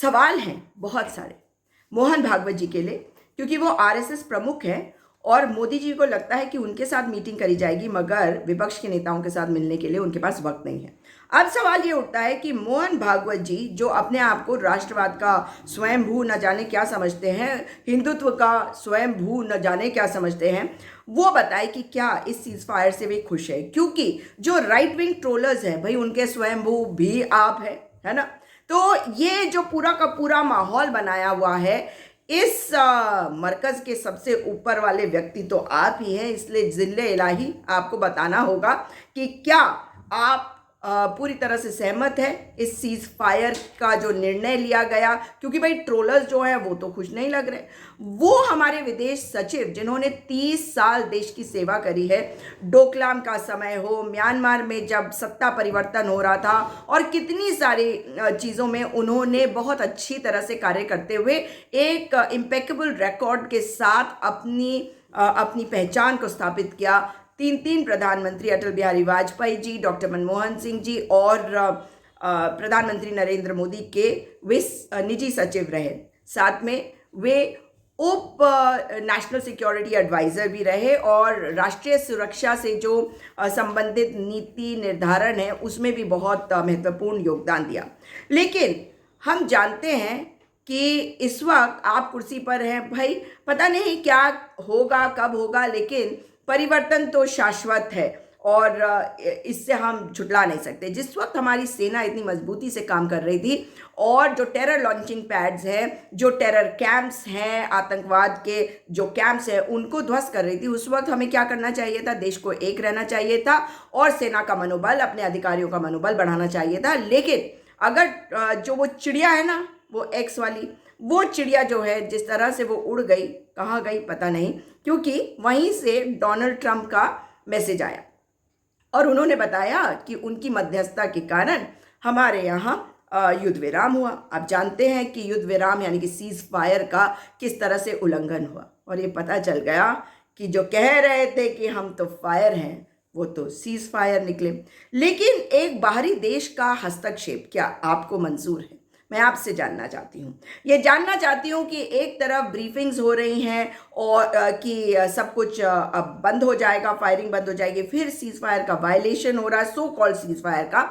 सवाल हैं बहुत सारे मोहन भागवत जी के लिए, क्योंकि वो आरएसएस प्रमुख हैं और मोदी जी को लगता है कि उनके साथ मीटिंग करी जाएगी, मगर विपक्ष के नेताओं के साथ मिलने के लिए उनके पास वक्त नहीं है। अब सवाल ये उठता है कि मोहन भागवत जी, जो अपने आप को राष्ट्रवाद का स्वयंभू न जाने क्या समझते हैं, हिंदुत्व का स्वयंभू न जाने क्या समझते हैं, वो बताए कि क्या इस सीज फायर से वे खुश है। क्योंकि जो राइट विंग ट्रोलर्स हैं भाई, उनके स्वयंभू भी आप है ना। तो ये जो पूरा का पूरा माहौल बनाया हुआ है, इस मरकज के सबसे ऊपर वाले व्यक्ति तो आप ही हैं। इसलिए जिल्ले इलाही आपको बताना होगा कि क्या आप पूरी तरह से सहमत है इस सीज फायर का जो निर्णय लिया गया। क्योंकि भाई ट्रोलर्स जो है वो तो खुश नहीं लग रहे। वो हमारे विदेश सचिव जिन्होंने 30 साल देश की सेवा करी है, डोकलाम का समय हो, म्यांमार में जब सत्ता परिवर्तन हो रहा था, और कितनी सारी चीज़ों में उन्होंने बहुत अच्छी तरह से कार्य करते हुए एक इम्पेकेबल रिकॉर्ड के साथ अपनी पहचान को स्थापित किया। तीन प्रधानमंत्री, अटल बिहारी वाजपेयी जी, डॉक्टर मनमोहन सिंह जी और प्रधानमंत्री नरेंद्र मोदी के वे निजी सचिव रहे। साथ में वे उप नेशनल सिक्योरिटी एडवाइज़र भी रहे और राष्ट्रीय सुरक्षा से जो संबंधित नीति निर्धारण है उसमें भी बहुत महत्वपूर्ण योगदान दिया। लेकिन हम जानते हैं कि इस वक्त आप कुर्सी पर हैं भाई, पता नहीं क्या होगा कब होगा, लेकिन परिवर्तन तो शाश्वत है और इससे हम झुटला नहीं सकते। जिस वक्त हमारी सेना इतनी मजबूती से काम कर रही थी और जो टेरर लॉन्चिंग पैड्स हैं, जो टेरर कैंप्स हैं, आतंकवाद के जो कैंप्स हैं, उनको ध्वस्त कर रही थी, उस वक्त हमें क्या करना चाहिए था? देश को एक रहना चाहिए था और सेना का मनोबल, अपने अधिकारियों का मनोबल बढ़ाना चाहिए था। लेकिन अगर जो वो चिड़िया है ना, वो एक्स वाली, वो चिड़िया जो है जिस तरह से वो उड़ गई, कहाँ गई पता नहीं, क्योंकि वहीं से डोनाल्ड ट्रंप का मैसेज आया और उन्होंने बताया कि उनकी मध्यस्थता के कारण हमारे यहाँ युद्ध विराम हुआ। आप जानते हैं कि युद्ध विराम यानी कि सीज फायर का किस तरह से उल्लंघन हुआ, और ये पता चल गया कि जो कह रहे थे कि हम तो फायर हैं, वो तो सीज फायर निकले। लेकिन एक बाहरी देश का हस्तक्षेप क्या आपको मंजूर है? मैं आपसे जानना चाहती हूँ, ये जानना चाहती हूँ कि एक तरफ ब्रीफिंग्स हो रही हैं और कि सब कुछ अब बंद हो जाएगा, फायरिंग बंद हो जाएगी, फिर सीज फायर का वायलेशन हो रहा है, सो कॉल्ड सीज फायर का,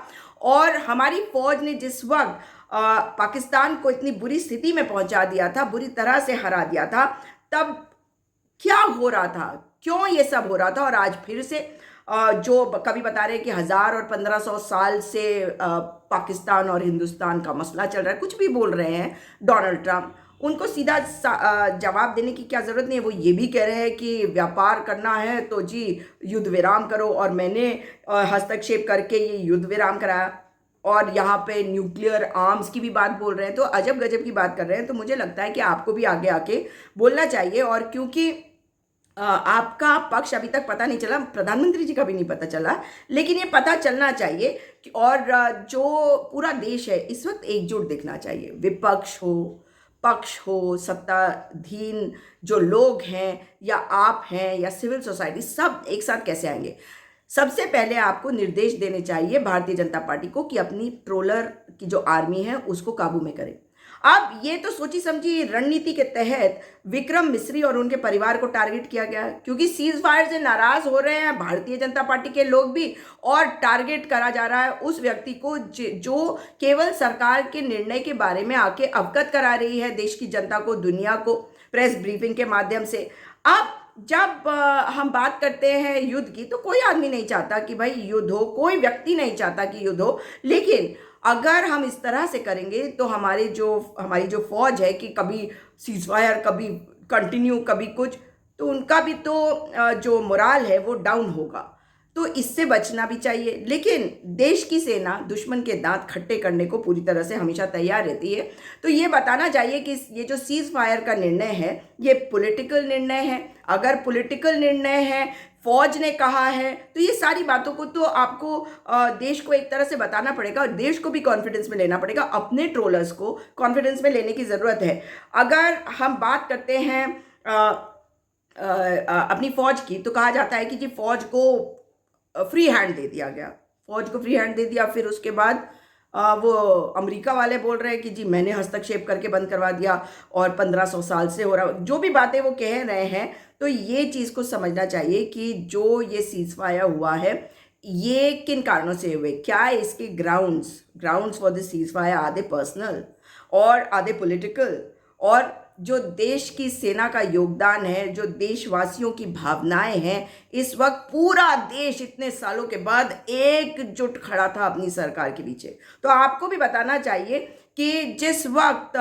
और हमारी फौज ने जिस वक्त पाकिस्तान को इतनी बुरी स्थिति में पहुंचा दिया था, बुरी तरह से हरा दिया था, तब क्या हो रहा था, क्यों ये सब हो रहा था, और आज फिर से जो कभी बता रहे हैं कि 1000 और 1500 साल से पाकिस्तान और हिंदुस्तान का मसला चल रहा है, कुछ भी बोल रहे हैं डोनाल्ड ट्रंप, उनको सीधा जवाब देने की क्या ज़रूरत नहीं है। वो ये भी कह रहे हैं कि व्यापार करना है तो जी युद्ध विराम करो, और मैंने हस्तक्षेप करके ये युद्ध विराम कराया, और यहाँ पे न्यूक्लियर आर्म्स की भी बात बोल रहे हैं। तो अजब गजब की बात कर रहे हैं। तो मुझे लगता है कि आपको भी आगे आके बोलना चाहिए, और क्योंकि आपका पक्ष अभी तक पता नहीं चला, प्रधानमंत्री जी का भी नहीं पता चला, लेकिन ये पता चलना चाहिए और जो पूरा देश है इस वक्त एकजुट दिखना चाहिए। विपक्ष हो, पक्ष हो, सत्ताधीन जो लोग हैं, या आप हैं, या सिविल सोसाइटी, सब एक साथ कैसे आएंगे? सबसे पहले आपको निर्देश देने चाहिए भारतीय जनता पार्टी को कि अपनी ट्रोलर की जो आर्मी है उसको काबू में करे। अब ये तो सोची समझी रणनीति के तहत विक्रम मिस्री और उनके परिवार को टारगेट किया गया, क्योंकि सीज फायर से नाराज हो रहे हैं भारतीय जनता पार्टी के लोग भी, और टारगेट करा जा रहा है उस व्यक्ति को जो केवल सरकार के निर्णय के बारे में आके अवगत करा रही है देश की जनता को, दुनिया को, प्रेस ब्रीफिंग के माध्यम से। अब जब हम बात करते हैं युद्ध की, तो कोई आदमी नहीं चाहता कि भाई युद्ध हो, कोई व्यक्ति नहीं चाहता कि युद्ध हो, लेकिन अगर हम इस तरह से करेंगे तो हमारी जो फौज है कि कभी सीज फायर, कभी कंटिन्यू, कभी कुछ, तो उनका भी तो जो मोराल है वो डाउन होगा। तो इससे बचना भी चाहिए। लेकिन देश की सेना दुश्मन के दांत खट्टे करने को पूरी तरह से हमेशा तैयार रहती है। तो ये बताना चाहिए कि ये जो सीज फायर का निर्णय है ये पॉलिटिकल निर्णय है। अगर पॉलिटिकल निर्णय है, फौज ने कहा है, तो ये सारी बातों को तो आपको देश को एक तरह से बताना पड़ेगा, और देश को भी कॉन्फिडेंस में लेना पड़ेगा। अपने ट्रोलर्स को कॉन्फिडेंस में लेने की ज़रूरत है। अगर हम बात करते हैं अपनी फौज की, तो कहा जाता है कि जी फौज को फ्री हैंड दे दिया गया, फौज को फ्री हैंड दे दिया, फिर उसके बाद वो अमेरिका वाले बोल रहे हैं कि जी मैंने हस्तक्षेप करके बंद करवा दिया और 1500 साल से हो रहा, जो भी बातें वो कह रहे हैं। तो ये चीज़ को समझना चाहिए कि जो ये सीज फायर हुआ है ये किन कारणों से हुए, क्या इसके grounds for the cease fire आधे पर्सनल और आधे पॉलिटिकल, और जो देश की सेना का योगदान है, जो देशवासियों की भावनाएं हैं, इस वक्त पूरा देश इतने सालों के बाद एकजुट खड़ा था अपनी सरकार के पीछे। तो आपको भी बताना चाहिए कि जिस वक्त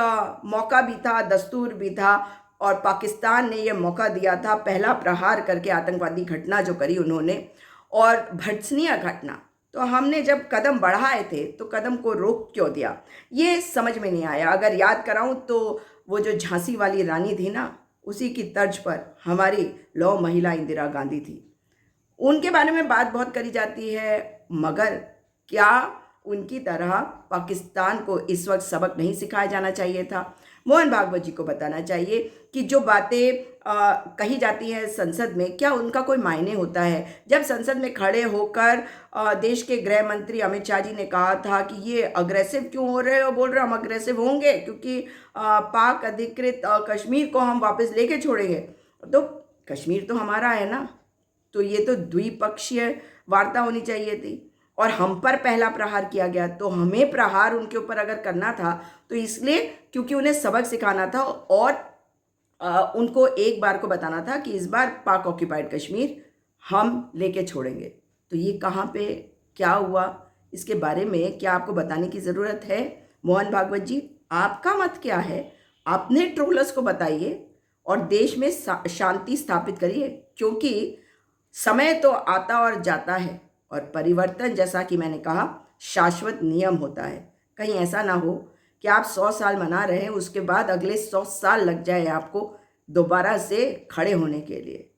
मौका भी था, दस्तूर भी था, और पाकिस्तान ने यह मौका दिया था पहला प्रहार करके आतंकवादी घटना जो करी उन्होंने, और भर्त्सनीय घटना, तो हमने जब कदम बढ़ाए थे तो कदम को रोक क्यों दिया, ये समझ में नहीं आया। अगर याद कराऊं तो वो जो झांसी वाली रानी थी ना, उसी की तर्ज पर हमारी लौह महिला इंदिरा गांधी थी। उनके बारे में बात बहुत करी जाती है, मगर क्या उनकी तरह पाकिस्तान को इस वक्त सबक नहीं सिखाया जाना चाहिए था? मोहन भागवत जी को बताना चाहिए कि जो बातें कही जाती हैं संसद में, क्या उनका कोई मायने होता है? जब संसद में खड़े होकर देश के गृह मंत्री अमित शाह जी ने कहा था कि ये अग्रेसिव क्यों हो रहे हो, बोल रहे हम अग्रेसिव होंगे क्योंकि पाक अधिकृत कश्मीर को हम वापस लेके छोड़ेंगे। तो कश्मीर तो हमारा है ना, तो ये तो द्विपक्षीय वार्ता होनी चाहिए थी, और हम पर पहला प्रहार किया गया। तो हमें प्रहार उनके ऊपर अगर करना था तो इसलिए क्योंकि उन्हें सबक सिखाना था, और उनको एक बार को बताना था कि इस बार पाक ऑक्यूपाइड कश्मीर हम लेके छोड़ेंगे। तो ये कहाँ पे क्या हुआ, इसके बारे में क्या आपको बताने की ज़रूरत है? मोहन भागवत जी, आपका मत क्या है? अपने ट्रोलर्स को बताइए और देश में शांति स्थापित करिए, क्योंकि समय तो आता और जाता है, और परिवर्तन, जैसा कि मैंने कहा, शाश्वत नियम होता है। कहीं ऐसा ना हो कि आप 100 साल मना रहे हैं, उसके बाद अगले 100 साल लग जाए आपको दोबारा से खड़े होने के लिए।